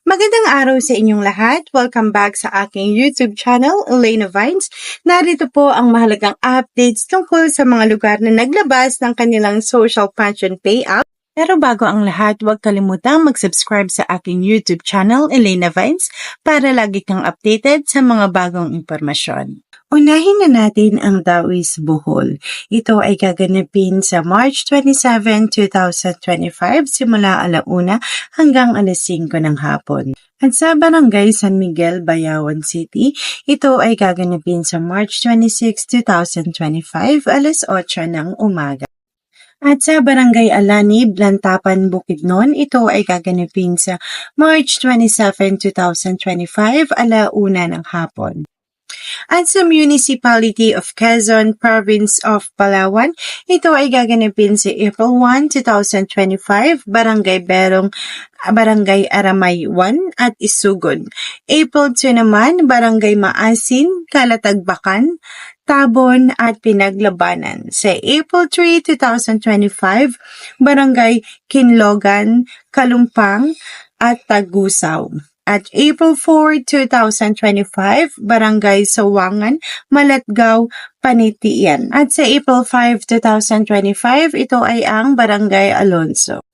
Magandang araw sa inyong lahat. Welcome back sa aking YouTube channel, Elena Vines. Narito po ang mahalagang updates tungkol sa mga lugar na naglabas ng kanilang social pension payout. Pero bago ang lahat, huwag kalimutang mag-subscribe sa aking YouTube channel, Elena Vines, para lagi kang updated sa mga bagong impormasyon. Unahin na natin ang Dawis Bohol. Ito ay gaganapin sa March 27, 2025 simula 1:00 hanggang 5:00 ng hapon. At sa Barangay San Miguel, Bayawan City, ito ay gaganapin sa March 26, 2025 8:00 ng umaga. At sa Barangay Alanib, Lantapan, Bukidnon, ito ay gaganapin sa March 27, 2025 1:00 ng hapon. At sa Municipality of Quezon, Province of Palawan, ito ay gaganapin sa April 1, 2025, Barangay Berong, Barangay Aramay 1 at Isugon. April 2 naman, Barangay Maasin, Kalatagbakan, Tabon at Pinaglabanan. Sa April 3, 2025, Barangay Kinlogan, Kalumpang at Tagusaw. At April 4, 2025, Barangay Sawangan, Malatgaw, Panitian. At sa April 5, 2025, ito ay ang Barangay Alonso.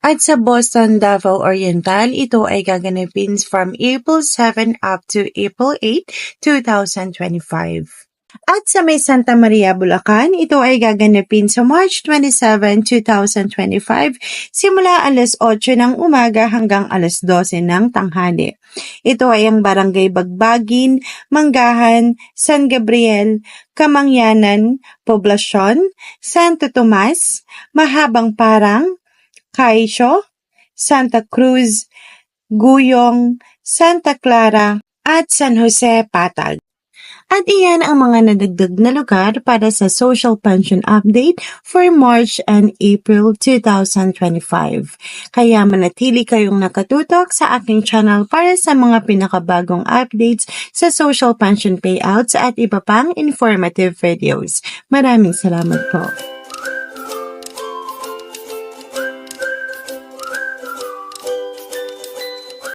At sa Boston, Davao Oriental, ito ay gaganapin from April 7 up to April 8, 2025. At sa may Santa Maria, Bulacan, ito ay gaganapin sa March 27, 2025, simula 8:00 ng umaga hanggang 12:00 ng tanghali. Ito ay ang Barangay Bagbagin, Manggahan, San Gabriel, Kamangyanan, Poblasyon, Santo Tomas, Mahabang Parang, Kaisyo, Santa Cruz, Guyong, Santa Clara, at San Jose, Patag. At iyan ang mga nadagdag na lugar para sa Social Pension Update for March and April 2025. Kaya manatili kayong nakatutok sa aking channel para sa mga pinakabagong updates sa social pension payouts at iba pang informative videos. Maraming salamat po.